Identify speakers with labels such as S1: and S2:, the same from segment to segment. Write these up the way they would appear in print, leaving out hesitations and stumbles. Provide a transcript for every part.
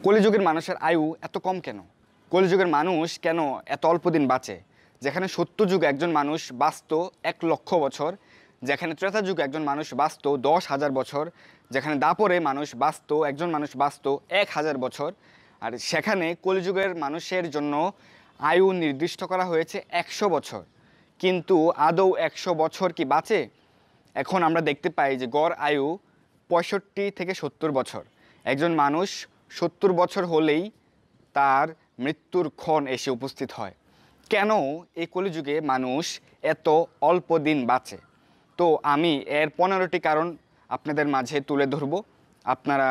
S1: কলিযুগের মানুষের আয়ু এত কম কেন? কলিযুগের মানুষ কেন এত অল্প দিন বাঁচে? যেখানে সত্যযুগে একজন মানুষ বাঁচত 1,00,000 বছর, যেখানে ত্রেতা যুগে একজন মানুষ বাঁচত 10,000 বছর, যেখানে দাপরে একজন মানুষ বাঁচত 1,000 বছর, আর সেখানে কলিযুগের মানুষের জন্য আয়ু নির্দিষ্ট করা হয়েছে 100 বছর। কিন্তু আদৌ 100 বছর কি বাঁচে? এখন আমরা দেখতে পাই যে গড় আয়ু 65 থেকে 70 বছর। একজন মানুষ 70 বছর হলেই তার মৃত্যুর ক্ষণ এসে উপস্থিত হয়। কেন এই কলিযুগে মানুষ এত অল্প দিন বাঁচে? তো আমি এর 15টি কারণ আপনাদের মাঝে তুলে ধরব। আপনারা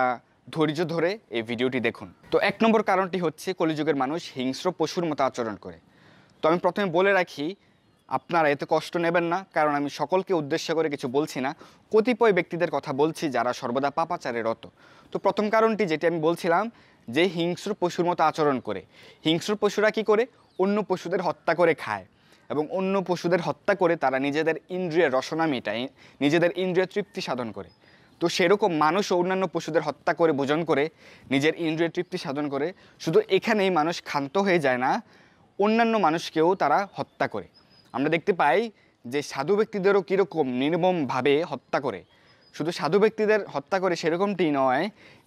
S1: ধৈর্য ধরে এই ভিডিওটি দেখুন। তো 1 নম্বর কারণটি হচ্ছে কলিযুগের মানুষ হিংস্র পশুর মতো আচরণ করে। তো আমি প্রথমে বলে রাখি, আপনারা এতে কষ্ট নেবেন না, কারণ আমি সকলকে উদ্দেশ্য করে কিছু বলছি না, কতিপয় ব্যক্তিদের কথা বলছি যারা সর্বদা পাপাচারে রত। তো প্রথম কারণটি যেটি আমি বলছিলাম, যে হিংস্র পশুর মতো আচরণ করে। হিংস্র পশুরা কি করে? অন্য পশুদের হত্যা করে খায় এবং অন্য পশুদের হত্যা করে তারা নিজেদের ইন্দ্রিয়ের রসনা মেটায়, নিজেদের ইন্দ্রিয় তৃপ্তি সাধন করে। তো সেরকম মানুষও অন্যান্য পশুদের হত্যা করে ভোজন করে নিজের ইন্দ্রিয় তৃপ্তি সাধন করে। শুধু এখানেই মানুষ ক্ষান্ত হয়ে যায় না, অন্যান্য মানুষকেও তারা হত্যা করে। আমরা দেখতে পাই যে সাধু ব্যক্তিদেরও কীরকম নির্মমভাবে হত্যা করে। শুধু সাধু ব্যক্তিদের হত্যা করে সেরকমটি নয়,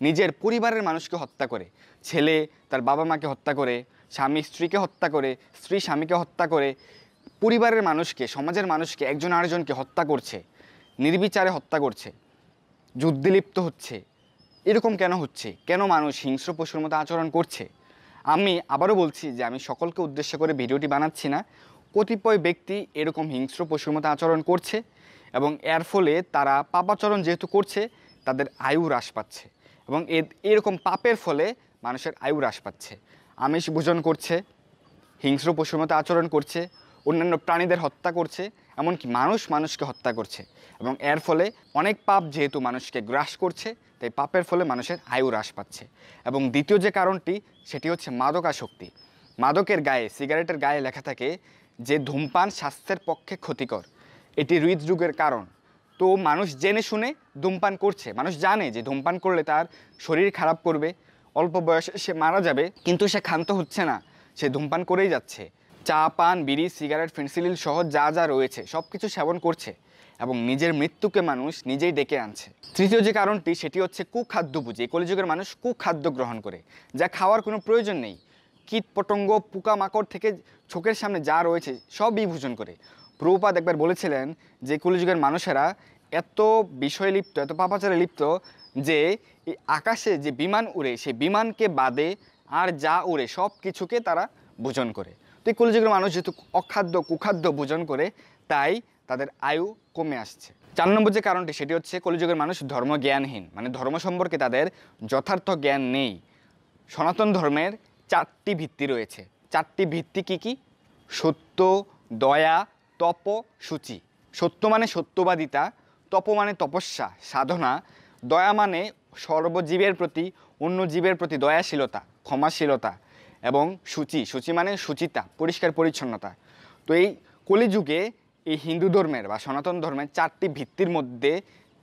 S1: নিজের পরিবারের মানুষকে হত্যা করে। ছেলে তার বাবা মাকে হত্যা করে, স্বামী স্ত্রীকে হত্যা করে, স্ত্রী স্বামীকে হত্যা করে, পরিবারের মানুষকে, সমাজের মানুষকে একজন আরেকজনকে হত্যা করছে, নির্বিচারে হত্যা করছে, যুদ্ধে লিপ্ত হচ্ছে। এরকম কেন হচ্ছে? কেন মানুষ হিংস্র পশুর মতো আচরণ করছে? আমি আবারও বলছি যে আমি সকলকে উদ্দেশ্য করে ভিডিওটি বানাচ্ছি না, কতিপয় ব্যক্তি এরকম হিংস্র পশুর মতো আচরণ করছে এবং এর ফলে তারা পাপাচরণ যেহেতু করছে তাদের আয়ু হ্রাস পাচ্ছে এবং এরকম পাপের ফলে মানুষের আয়ু হ্রাস পাচ্ছে। আমিষ ভোজন করছে, হিংস্র পশুর মতো আচরণ করছে, অন্যান্য প্রাণীদের হত্যা করছে, এমনকি মানুষকে হত্যা করছে এবং এর ফলে অনেক পাপ যেহেতু মানুষকে গ্রাস করছে, তাই পাপের ফলে মানুষের আয়ু হ্রাস পাচ্ছে। এবং দ্বিতীয় যে কারণটি সেটি হচ্ছে মাদকাসক্তি। মাদকের গায়ে, সিগারেটের গায়ে লেখা থাকে যে ধূমপান স্বাস্থ্যের পক্ষে ক্ষতিকর, এটি হৃদরোগের কারণ। তো মানুষ জেনে শুনে ধূমপান করছে, মানুষ জানে যে ধূমপান করলে তার শরীর খারাপ করবে, অল্প বয়সে সে মারা যাবে, কিন্তু সে ক্ষান্ত হচ্ছে না, সে ধূমপান করেই যাচ্ছে। চা পান, বিড়ি, সিগারেট, ফেন্সিডিল সহ যা যা রয়েছে সব কিছু সেবন করছে এবং নিজের মৃত্যুকে মানুষ নিজেই ডেকে আনছে। তৃতীয় যে কারণটি সেটি হচ্ছে কুখাদ্য বুঝে। কলিযুগের মানুষ কুখাদ্য গ্রহণ করে, যা খাওয়ার কোনো প্রয়োজন নেই। কীট পতঙ্গ, পোকামাকড় থেকে চোখের সামনে যা রয়েছে সবই ভোজন করে। প্রভুপাদ একবার বলেছিলেন যে কলিযুগের মানুষেরা এত বিষয়ে লিপ্ত, এত পাপাচারে লিপ্ত যে এই আকাশে যে বিমান উড়ে সেই বিমানকে বাদে আর যা উড়ে সব কিছুকে তারা ভোজন করে। তো এই কলিযুগের মানুষ যেহেতু অখাদ্য কুখাদ্য ভোজন করে, তাই তাদের আয়ু কমে আসছে। 4 নম্বর যে কারণটি সেটি হচ্ছে কলিযুগের মানুষ ধর্মজ্ঞানহীন, মানে ধর্ম সম্পর্কে তাদের যথার্থ জ্ঞান নেই। সনাতন ধর্মের 4টি ভিত্তি রয়েছে। 4টি ভিত্তি কি কি? সত্য, দয়া, তপ, সূচি। সত্য মানে সত্যবাদিতা, তপ মানে তপস্যা সাধনা, দয়া মানে সর্বজীবের প্রতি, অন্য জীবের প্রতি দয়াশীলতা, ক্ষমাশীলতা, এবং সূচি মানে শুচিতা, পরিষ্কার পরিচ্ছন্নতা। তো এই কলিযুগে এই হিন্দু ধর্মের বা সনাতন ধর্মের 4টি ভিত্তির মধ্যে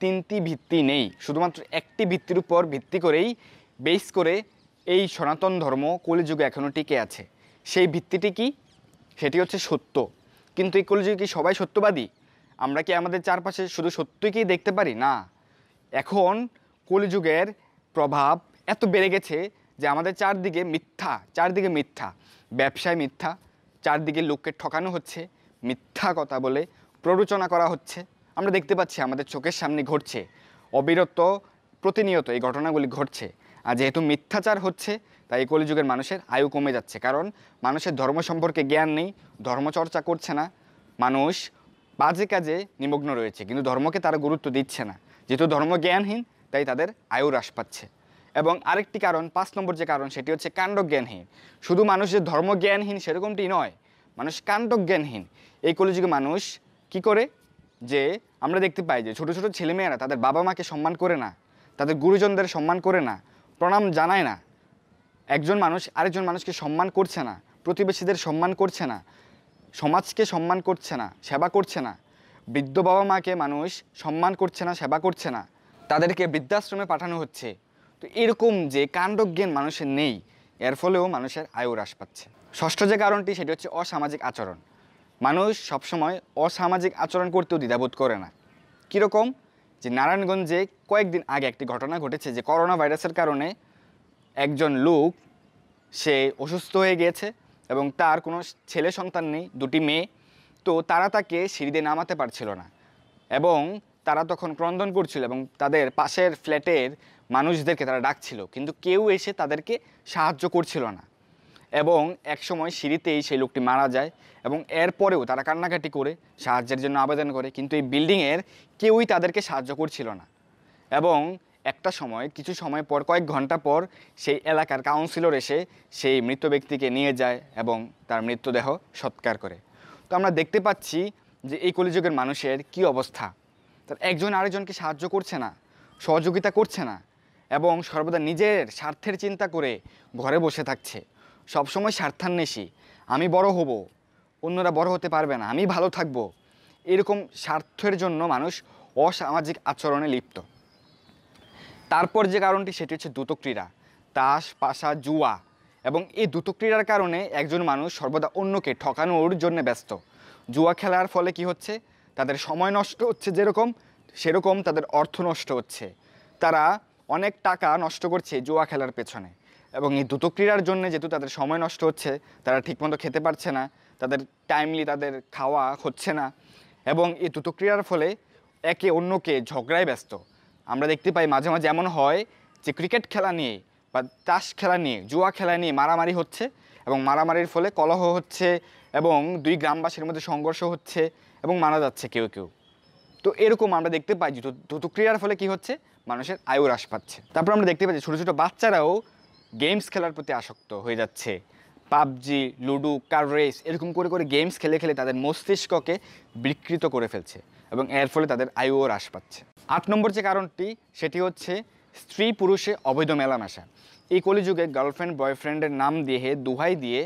S1: 3টি ভিত্তি নেই। শুধুমাত্র একটি ভিত্তির উপর ভিত্তি করেই বেস করে এই সনাতন ধর্ম কলিযুগে এখনও টিকে আছে। সেই ভিত্তিটি কি? সেটি হচ্ছে সত্য। কিন্তু এই কলিযুগে কি সবাই সত্যবাদী? আমরা কি আমাদের চারপাশে শুধু সত্যকেই দেখতে পারি? না, এখন কলিযুগের প্রভাব এত বেড়ে গেছে যে আমাদের চারদিকে মিথ্যা, ব্যবসায় মিথ্যা, চারদিকে লোককে ঠকানো হচ্ছে, মিথ্যা কথা বলে প্ররোচনা করা হচ্ছে। আমরা দেখতে পাচ্ছি আমাদের চোখের সামনে ঘটছে, অবিরত প্রতিনিয়ত এই ঘটনাগুলি ঘটছে। আর যেহেতু মিথ্যাচার হচ্ছে, তাই এই কলিযুগের মানুষের আয়ু কমে যাচ্ছে, কারণ মানুষের ধর্ম সম্পর্কে জ্ঞান নেই, ধর্মচর্চা করছে না, মানুষ বাজে কাজে নিমগ্ন রয়েছে, কিন্তু ধর্মকে তারা গুরুত্ব দিচ্ছে না। যেহেতু ধর্ম জ্ঞানহীন, তাই তাদের আয়ু হ্রাস পাচ্ছে। এবং আরেকটি কারণ, 5 নম্বর যে কারণ সেটি হচ্ছে কাণ্ডজ্ঞানহীন। শুধু মানুষ যে ধর্মজ্ঞানহীন সেরকমটি নয়, মানুষ কাণ্ডজ্ঞানহীন। এই কলিযুগে মানুষ কি করে? যে আমরা দেখতে পাই যে ছোট ছোট ছেলেমেয়েরা তাদের বাবা মাকে সম্মান করে না, তাদের গুরুজনদের সম্মান করে না, প্রণাম জানায় না। একজন মানুষ আরেকজন মানুষকে সম্মান করছে না, প্রতিবেশীদের সম্মান করছে না, সমাজকে সম্মান করছে না, সেবা করছে না। বৃদ্ধ বাবা মাকে মানুষ সম্মান করছে না, সেবা করছে না, তাদেরকে বৃদ্ধাশ্রমে পাঠানো হচ্ছে। তো তো এরকম যে কাণ্ডজ্ঞান মানুষের নেই, এর ফলেও মানুষের আয়ু হ্রাস পাচ্ছে। ষষ্ঠ যে কারণটি সেটি হচ্ছে অসামাজিক আচরণ। মানুষ সবসময় অসামাজিক আচরণ করতেও দ্বিধাবোধ করে না। কীরকম? যে নারায়ণগঞ্জে কয়েকদিন আগে একটি ঘটনা ঘটেছে যে করোনা ভাইরাসের কারণে একজন লোক সে অসুস্থ হয়ে গিয়েছে এবং তার কোনো ছেলে সন্তান নেই, দুটি মেয়ে। তো তারা তাকে সিঁড়ি দিয়ে নামাতে পারছিল না এবং তারা তখন ক্রন্দন করছিল এবং তাদের পাশের ফ্ল্যাটের মানুষদেরকে তারা ডাকছিল, কিন্তু কেউ এসে তাদেরকে সাহায্য করছিল না। এবং একসময় সিঁড়িতেই সেই লোকটি মারা যায় এবং এরপরেও তারা কান্নাকাটি করে সাহায্যের জন্য আবেদন করে, কিন্তু এই বিল্ডিংয়ের কেউই তাদেরকে সাহায্য করছিল না। এবং একটা সময়, কিছু সময় পর, কয়েক ঘন্টা পর সেই এলাকার কাউন্সিলর এসে সেই মৃত ব্যক্তিকে নিয়ে যায় এবং তার মৃতদেহ সৎকার করে। তো আমরা দেখতে পাচ্ছি যে এই কলিযুগের মানুষের কি অবস্থা। তার একজন আরেকজনকে সাহায্য করছে না, সহযোগিতা করছে না এবং সর্বদা নিজের স্বার্থের চিন্তা করে ঘরে বসে থাকছে। সবসময় স্বার্থান্বেষী, আমি বড় হব, অন্যরা বড় হতে পারবে না, আমি ভালো থাকব, এরকম স্বার্থের জন্য মানুষ অসামাজিক আচরণে লিপ্ত। তারপর যে কারণটি সেটি হচ্ছে দ্রুত ক্রীড়া, তাস, পাশা, জুয়া। এবং এই দ্রুত ক্রীড়ার কারণে একজন মানুষ সর্বদা অন্যকে ঠকানোর জন্য ব্যস্ত। জুয়া খেলার ফলে কি হচ্ছে? তাদের সময় নষ্ট হচ্ছে সেরকম তাদের অর্থ নষ্ট হচ্ছে। তারা অনেক টাকা নষ্ট করছে জুয়া খেলার পেছনে। এবং এই দ্রুত ক্রীড়ার জন্য যেহেতু তাদের সময় নষ্ট হচ্ছে, তারা ঠিকমতো খেতে পারছে না, তাদের টাইমলি তাদের খাওয়া হচ্ছে না এবং এই দ্রুত ক্রীড়ার ফলে একে অন্যকে ঝগড়ায় ব্যস্ত। আমরা দেখতে পাই মাঝে মাঝে এমন হয় যে ক্রিকেট খেলা নিয়ে বা তাস খেলা নিয়ে, জুয়া খেলা নিয়ে মারামারি হচ্ছে এবং মারামারির ফলে কলহ হচ্ছে এবং দুই গ্রামবাসীর মধ্যে সংঘর্ষ হচ্ছে এবং মারা যাচ্ছে কেউ কেউ। তো এরকম আমরা দেখতে পাই যে দ্রুত ক্রীড়ার ফলে কি হচ্ছে? মানুষের আয়ু হ্রাস পাচ্ছে। তারপর আমরা দেখতে পাই যে ছোটো ছোটো বাচ্চারাও গেমস খেলার প্রতি আসক্ত হয়ে যাচ্ছে। পাবজি, লুডো, কার রেস এরকম করে করে গেমস খেলে খেলে তাদের মস্তিষ্ককে বিকৃত করে ফেলছে এবং এর ফলে তাদের আয়ুও হ্রাস পাচ্ছে। 8 নম্বর যে কারণটি সেটি হচ্ছে স্ত্রী পুরুষে অবৈধ মেলামেশা। এই কলিযুগে গার্লফ্রেন্ড বয়ফ্রেন্ডের নাম দিয়ে, দোহাই দিয়ে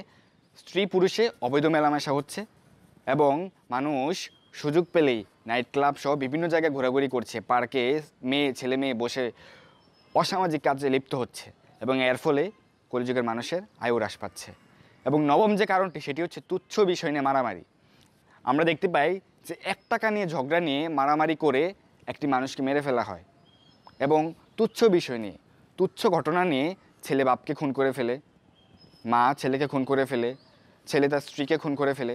S1: স্ত্রী পুরুষে অবৈধ মেলামেশা হচ্ছে এবং মানুষ সুযোগ পেলেই নাইট ক্লাব সহ বিভিন্ন জায়গায় ঘোরাঘুরি করছে, পার্কে ছেলে মেয়ে বসে অসামাজিক কাজে লিপ্ত হচ্ছে এবং এর ফলে কলিযুগের মানুষের আয়ু হ্রাস পাচ্ছে। এবং 9ম যে কারণটি সেটি হচ্ছে তুচ্ছ বিষয় নিয়ে মারামারি। আমরা দেখতে পাই যে 1 টাকা নিয়ে ঝগড়া নিয়ে মারামারি করে একটি মানুষকে মেরে ফেলা হয় এবং তুচ্ছ বিষয় নিয়ে, তুচ্ছ ঘটনা নিয়ে ছেলে বাপকে খুন করে ফেলে, মা ছেলেকে খুন করে ফেলে, ছেলে তার স্ত্রীকে খুন করে ফেলে।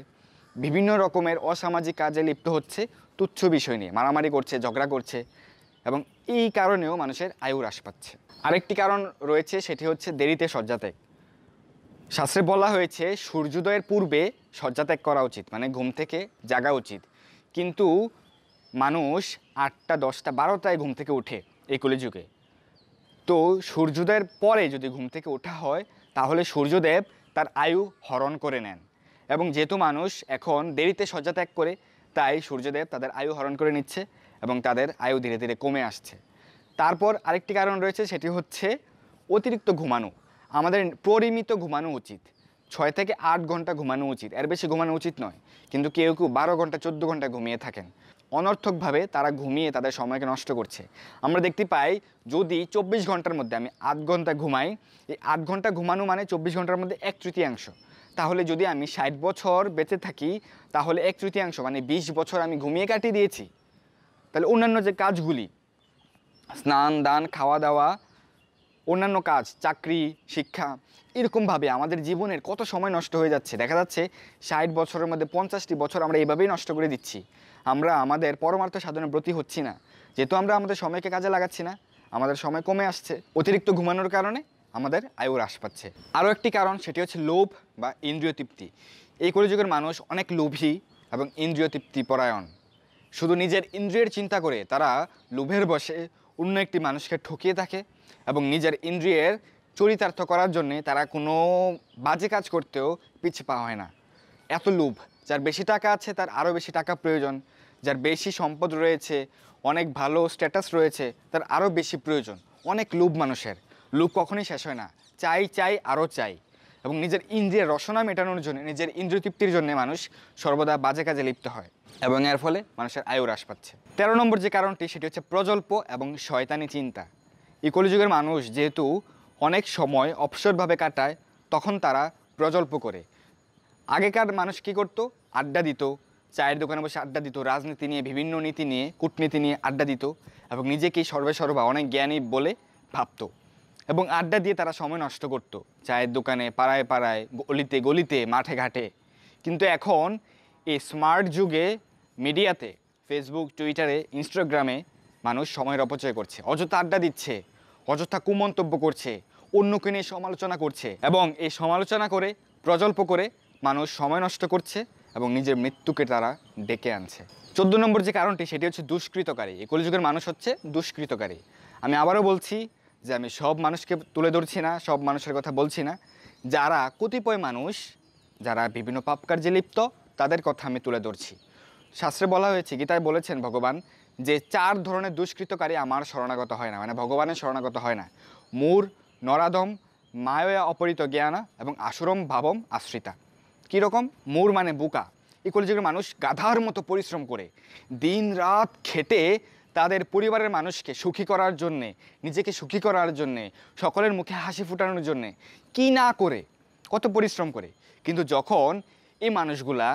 S1: বিভিন্ন রকমের অসামাজিক কাজে লিপ্ত হচ্ছে তুচ্ছ বিষয় নিয়ে, মারামারি করছে, ঝগড়া করছে এবং এই কারণেও মানুষের আয়ু হ্রাস পাচ্ছে। আরেকটি কারণ রয়েছে সেটি হচ্ছে দেরিতে শয্যাত্যাগ। শাস্ত্রে বলা হয়েছে সূর্যোদয়ের পূর্বে শয্যাত্যাগ করা উচিত, মানে ঘুম থেকে জাগা উচিত, কিন্তু মানুষ 8টা, 10টা, 12টায় ঘুম থেকে ওঠে এই কলিযুগে। তো সূর্যোদয়ের পরে যদি ঘুম থেকে ওঠা হয় তাহলে সূর্যদেব তার আয়ু হরণ করে নেন এবং যেহেতু মানুষ এখন দেরিতে শয্যাত্যাগ করে, তাই সূর্যদেব তাদের আয়ু হরণ করে নিচ্ছে এবং তাদের আয়ু ধীরে ধীরে কমে আসছে। তারপর আরেকটি কারণ রয়েছে সেটি হচ্ছে অতিরিক্ত ঘুমানো। আমাদের পরিমিত ঘুমানো উচিত, 6 থেকে 8 ঘন্টা ঘুমানো উচিত, এর বেশি ঘুমানো উচিত নয়। কিন্তু কেউ কেউ 12 ঘন্টা 14 ঘন্টা ঘুমিয়ে থাকেন। অনর্থকভাবে তারা ঘুমিয়ে তাদের সময়কে নষ্ট করছে। আমরা দেখতে পাই যদি 24 ঘন্টার মধ্যে আমি 8 ঘন্টা ঘুমাই, এই 8 ঘন্টা ঘুমানো মানে 24 ঘন্টার মধ্যে 1/3। তাহলে যদি আমি 60 বছর বেঁচে থাকি তাহলে 1/3 মানে 20 বছর আমি ঘুমিয়ে কাটিয়ে দিয়েছি। তাহলে অন্যান্য যে কাজগুলি, স্নান দান, খাওয়া দাওয়া, অন্যান্য কাজ, চাকরি, শিক্ষা, এরকমভাবে আমাদের জীবনের কত সময় নষ্ট হয়ে যাচ্ছে। দেখা যাচ্ছে 60 বছরের মধ্যে 50টি বছর আমরা এইভাবেই নষ্ট করে দিচ্ছি। আমরা আমাদের পরমার্থ সাধনের ব্রতী হচ্ছি না, যেহেতু আমরা আমাদের সময়কে কাজে লাগাচ্ছি না, আমাদের সময় কমে আসছে। অতিরিক্ত ঘুমানোর কারণে আমাদের আয়ু হ্রাস পাচ্ছে। আরও একটি কারণ সেটি হচ্ছে লোভ বা ইন্দ্রিয় তৃপ্তি। এই কলিযুগের মানুষ অনেক লোভী এবং ইন্দ্রিয় তৃপ্তি পরায়ণ। শুধু নিজের ইন্দ্রিয়ের চিন্তা করে তারা লোভের বশে অন্য একটি মানুষকে ঠকিয়ে থাকে এবং নিজের ইন্দ্রিয়ের চরিতার্থ করার জন্যে তারা কোনো বাজে কাজ করতেও পিছু পা হয় না। এত লোভ, যার বেশি টাকা আছে তার আরও বেশি টাকা প্রয়োজন, যার বেশি সম্পদ রয়েছে, অনেক ভালো স্ট্যাটাস রয়েছে, তার আরও বেশি প্রয়োজন। অনেক লোভ মানুষের, লোভ কখনোই শেষ হয় না, চাই চাই আরও চাই। এবং নিজের ইন্দ্রিয়ের রসনা মেটানোর জন্য, নিজের ইন্দ্রিয় তৃপ্তির জন্য মানুষ সর্বদা বাজে কাজে লিপ্ত হয় এবং এর ফলে মানুষের আয়ু হ্রাস পাচ্ছে। 13 নম্বর যে কারণটি সেটি হচ্ছে প্রজল্প এবং শয়তানি চিন্তা। এই কলিযুগের মানুষ যেহেতু অনেক সময় অবসরভাবে কাটায়, তখন তারা প্রজল্প করে। আগেকার মানুষ কী করতো? আড্ডা দিত, চায়ের দোকানে বসে আড্ডা দিত, রাজনীতি নিয়ে, বিভিন্ন নীতি নিয়ে, কূটনীতি নিয়ে আড্ডা দিত এবং নিজেকেই সর্বেসর্বা অনেক জ্ঞানী বলে ভাবতো এবং আড্ডা দিয়ে তারা সময় নষ্ট করতো চায়ের দোকানে, পাড়ায় পাড়ায়, গলিতে গলিতে, মাঠে ঘাটে। কিন্তু এখন এই স্মার্ট যুগে মিডিয়াতে, ফেসবুক, টুইটারে, ইনস্টাগ্রামে মানুষ সময়ের অপচয় করছে, অযথা আড্ডা দিচ্ছে, অযথা কুমন্তব্য করছে, অন্যকে নিয়ে সমালোচনা করছে এবং এই সমালোচনা করে, প্রজল্প করে মানুষ সময় নষ্ট করছে এবং নিজের মৃত্যুকে তারা ডেকে আনছে। 14 নম্বর যে কারণটি, সেটি হচ্ছে দুষ্কৃতকারী। এই কলিযুগের মানুষ হচ্ছে দুষ্কৃতকারী। আমি আবারও বলছি যে আমি সব মানুষকে তুলে ধরছি না, সব মানুষের কথা বলছি না। যারা কতিপয় মানুষ যারা বিভিন্ন পাপ কার্যে লিপ্ত, তাদের কথা আমি তুলে ধরছি। শাস্ত্রে বলা হয়েছে, গীতায় বলেছেন ভগবান যে 4 ধরনের দুষ্কৃতকারী আমার শরণাগত হয় না, মানে ভগবানের শরণাগত হয় না। মূর, নরাধম, মায়া অপরিত জ্ঞানা এবং আসুরম ভাবম আশ্রিতা। কীরকম? মূর মানে বোকা। এই কলিযুগের মানুষ গাধার মতো পরিশ্রম করে, দিন রাত খেটে তাদের পরিবারের মানুষকে সুখী করার জন্যে, নিজেকে সুখী করার জন্যে, সকলের মুখে হাসি ফুটানোর জন্যে কী না করে, কত পরিশ্রম করে। কিন্তু যখন এই মানুষগুলা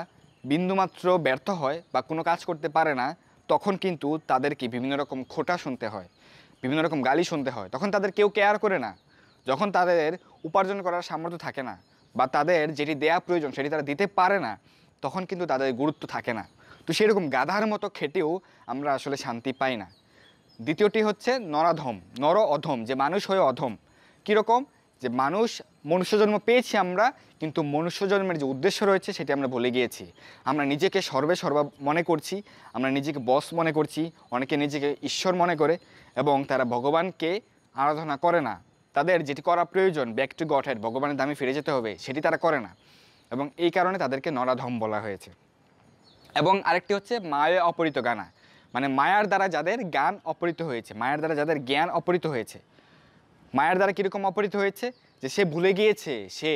S1: বিন্দুমাত্র ব্যর্থ হয় বা কোনো কাজ করতে পারে না, তখন কিন্তু তাদেরকে বিভিন্ন রকম খোঁটা শুনতে হয়, বিভিন্ন রকম গালি শুনতে হয়। তখন তাদের কেউ কেয়ার করে না। যখন তাদের উপার্জন করার সামর্থ্য থাকে না বা তাদের যেটি দেয়া প্রয়োজন সেটি তারা দিতে পারে না, তখন কিন্তু তাদের গুরুত্ব থাকে না। তো সেরকম গাধার মতো খেটেও আমরা আসলে শান্তি পাই না। দ্বিতীয়টি হচ্ছে নরাধম, নর অধম, যে মানুষ হয়ে অধম। কীরকম? যে মানুষ, মনুষ্যজন্ম পেয়েছি আমরা, কিন্তু মনুষ্যজন্মের যে উদ্দেশ্য রয়েছে সেটি আমরা ভুলে গিয়েছি। আমরা নিজেকে সর্বা মনে করছি, আমরা নিজেকে বস মনে করছি, অনেকে নিজেকে ঈশ্বর মনে করে এবং তারা ভগবানকে আরাধনা করে না। তাদের যেটি করা প্রয়োজন, ব্যাক টু গড হেড, ভগবানের দামে ফিরে যেতে হবে, সেটি তারা করে না এবং এই কারণে তাদেরকে নরাধম বলা হয়েছে। এবং আরেকটি হচ্ছে মায়া অপরিত জ্ঞানা, মানে মায়ার দ্বারা যাদের জ্ঞান অপহৃত হয়েছে, মায়ার দ্বারা যাদের জ্ঞান অপহৃত হয়েছে। মায়ার দ্বারা কীরকম অপহৃত হয়েছে? যে সে ভুলে গিয়েছে সে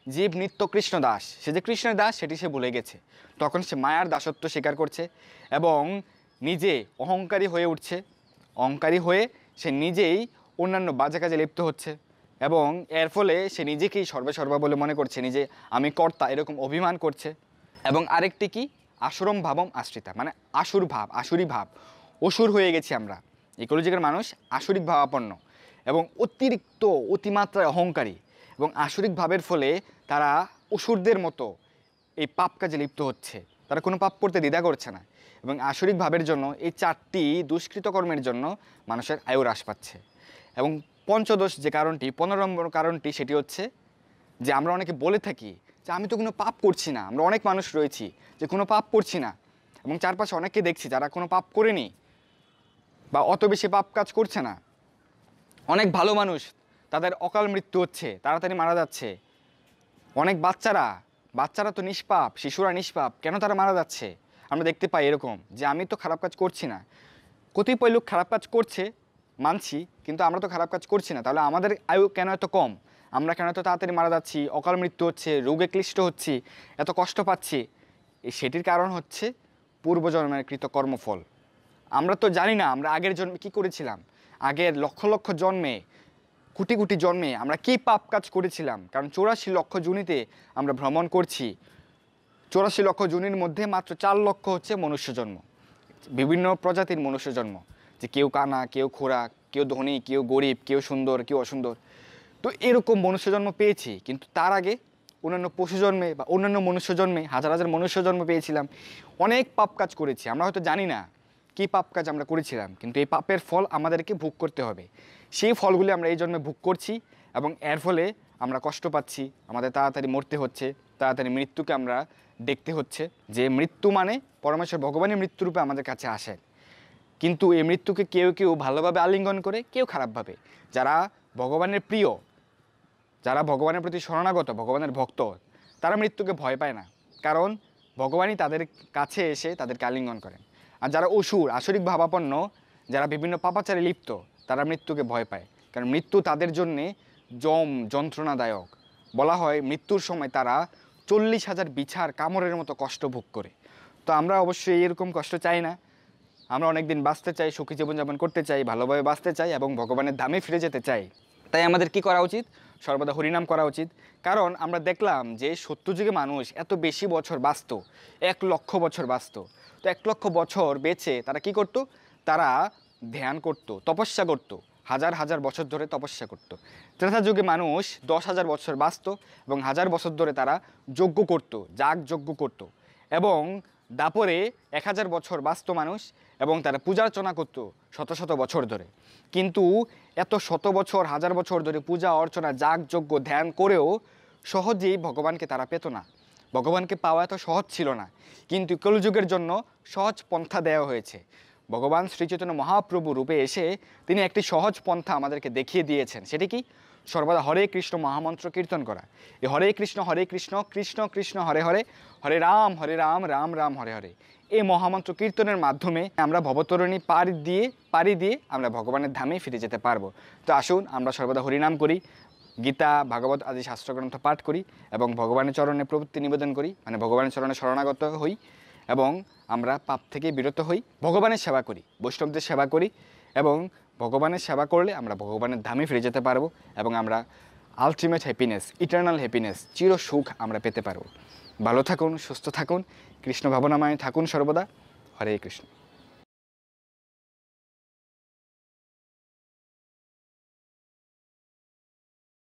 S1: জীব নিত্য কৃষ্ণ দাস, সে যে কৃষ্ণের দাস সেটি সে ভুলে গেছে। তখন সে মায়ার দাসত্ব স্বীকার করছে এবং নিজে অহংকারী হয়ে উঠছে। অহংকারী হয়ে সে নিজেই অন্যান্য বাজে কাজে লিপ্ত হচ্ছে এবং এর ফলে সে নিজেকেই সর্বা বলে মনে করছে, নিজে আমি কর্তা, এরকম অভিমান করছে। এবং আরেকটি কি? আসুরম ভাবম আশ্রিতা, মানে আসুর ভাব, আসুরি ভাব, অসুর হয়ে গেছি আমরা। এই কলিযুগের মানুষ আসরিক ভাবাপন্ন এবং অতিরিক্ত অতিমাত্রায় অহংকারী এবং আসরিক ভাবের ফলে তারা অসুরদের মতো এই পাপ কাজে লিপ্ত হচ্ছে। তারা কোনো পাপ করতে দ্বিধা করছে না এবং আসরিক ভাবের জন্য এই 4টি দুষ্কৃতকর্মের জন্য মানুষের আয়ু হ্রাস পাচ্ছে। এবং পঞ্চদশ যে কারণটি, 15 নম্বর কারণটি, সেটি হচ্ছে যে আমরা অনেকে বলে থাকি যে আমি তো কোনো পাপ করছি না। আমরা অনেক মানুষ রয়েছি যে কোনো পাপ করছি না এবং চারপাশে অনেককে দেখছি যারা কোনো পাপ করেনি বা অত বেশি পাপ কাজ করছে না। অনেক ভালো মানুষ, তাদের অকাল মৃত্যু হচ্ছে, তাড়াতাড়ি মারা যাচ্ছে। অনেক বাচ্চারা তো নিষ্পাপ, শিশুরা নিষ্পাপ, কেন তারা মারা যাচ্ছে? আমরা দেখতে পাই এরকম যে আমি তো খারাপ কাজ করছি না। কতিপয় লোক খারাপ কাজ করছে মানছি, কিন্তু আমরা তো খারাপ কাজ করছি না, তাহলে আমাদের আয়ু কেন এত কম? আমরা কেন এত তাড়াতাড়ি মারা যাচ্ছি, অকাল মৃত্যু হচ্ছে, রোগে ক্লিষ্ট হচ্ছি, এত কষ্ট পাচ্ছি? সেটির কারণ হচ্ছে পূর্বজন্মের কৃত কর্মফল। আমরা তো জানি না আমরা আগের জন্মে কী করেছিলাম, আগের লক্ষ লক্ষ জন্মে, কোটি কোটি জন্মে আমরা কী পাপ কাজ করেছিলাম। কারণ 84 লক্ষ জুনিতে আমরা ভ্রমণ করছি। 84 লক্ষ জুনির মধ্যে মাত্র 4 লক্ষ হচ্ছে মনুষ্য জন্ম, বিভিন্ন প্রজাতির মনুষ্য জন্ম, যে কেউ কানা, কেউ খোরা, কেউ ধনী, কেউ গরিব, কেউ সুন্দর, কেউ অসুন্দর। তো এরকম মনুষ্য জন্ম পেয়েছি, কিন্তু তার আগে অন্যান্য পশু জন্মে বা অন্যান্য মনুষ্য জন্মে হাজার হাজার মনুষ্য জন্ম পেয়েছিলাম, অনেক পাপ কাজ করেছি। আমরা হয়তো জানি না কী পাপ কাজ আমরা করেছিলাম, কিন্তু এই পাপের ফল আমাদেরকে ভোগ করতে হবে। সেই ফলগুলি আমরা এই জন্মে ভোগ করছি এবং এর ফলে আমরা কষ্ট পাচ্ছি, আমাদের তাড়াতাড়ি মরতে হচ্ছে, তাড়াতাড়ি মৃত্যুকে আমরা দেখতে হচ্ছে। যে মৃত্যু মানে পরমেশ্বর ভগবানের মৃত্যুরূপে আমাদের কাছে আসেন, কিন্তু এই মৃত্যুকে কেউ কেউ ভালোভাবে আলিঙ্গন করে, কেউ খারাপভাবে। যারা ভগবানের প্রিয়, যারা ভগবানের প্রতি শরণাগত, ভগবানের ভক্ত, তারা মৃত্যুকে ভয় পায় না, কারণ ভগবানই তাদের কাছে এসে তাদেরকে আলিঙ্গন করেন। আর যারা অসুর, আসরিক ভাবাপন্ন, যারা বিভিন্ন পাপাচারে লিপ্ত, তারা মৃত্যুকে ভয় পায়, কারণ মৃত্যু তাদের জন্যে যন্ত্রণাদায়ক। বলা হয় মৃত্যুর সময় তারা 40,000 বিছার কামড়ের মতো কষ্ট ভোগ করে। তো আমরা অবশ্যই এরকম কষ্ট চাই না। আমরা অনেক দিন বাঁচতে চাই, সুখী জীবনযাপন করতে চাই, ভালোভাবে বাঁচতে চাই এবং ভগবানের ধামে ফিরে যেতে চাই। তাই আমাদের কি করা উচিত? সর্বদা হরিনাম করা উচিত। কারণ আমরা দেখলাম যে সত্যযুগে মানুষ এত বেশি বছর বাঁচত, 1,00,000 বছর বাঁচত। তো 1,00,000 বছর বেঁচে তারা কি করত? তারা ধ্যান করত, তপস্যা করত, হাজার হাজার বছর ধরে তপস্যা করত। ত্রেতা যুগে মানুষ 10,000 বছর বাঁচত এবং 1000 বছর ধরে তারা যজ্ঞ করত, যাগযজ্ঞ করত। এবং দাপরে 1000 বছর বাঁচত মানুষ এবং তারা পূজার্চনা করত শত শত বছর ধরে। কিন্তু এত শত বছর, 1000 বছর ধরে পূজা অর্চনা, যাগযজ্ঞ, ধ্যান করেও সহজেই ভগবানকে তারা পেত না। ভগবানকে পাওয়া এত সহজ ছিল না। কিন্তু কলিযুগের জন্য সহজ পন্থা দেওয়া হয়েছে। ভগবান শ্রীচৈতন্য মহাপ্রভু রূপে এসে তিনি একটি সহজ পন্থা আমাদেরকে দেখিয়ে দিয়েছেন। সেটি কি? সর্বদা হরে কৃষ্ণ মহামন্ত্র কীর্তন করা। এই হরে কৃষ্ণ কৃষ্ণ কৃষ্ণ হরে হরে, হরে রাম রাম রাম হরে হরে, এই মহামন্ত্র কীর্তনের মাধ্যমে আমরা ভবতরণী পাড়ি দিয়ে আমরা ভগবানের ধামে ফিরে যেতে পারবো। তো আসুন আমরা সর্বদা হরিনাম করি, গীতা, ভাগবত আদি শাস্ত্রগ্রন্থ পাঠ করি এবং ভগবানের চরণে প্রবৃত্তি নিবেদন করি, মানে ভগবানের চরণে শরণাগত হই এবং আমরা পাপ থেকে বিরত হই, ভগবানের সেবা করি, বৈষ্ণবদের সেবা করি এবং ভগবানের সেবা করলে আমরা ভগবানের ধামে ফিরে যেতে পারবো এবং আমরা আলটিমেট হ্যাপিনেস, ইটার্নাল হ্যাপিনেস, চির সুখ আমরা পেতে পারবো। ভালো থাকুন, সুস্থ থাকুন, কৃষ্ণ ভাবনাময় থাকুন সর্বদা। হরে কৃষ্ণ।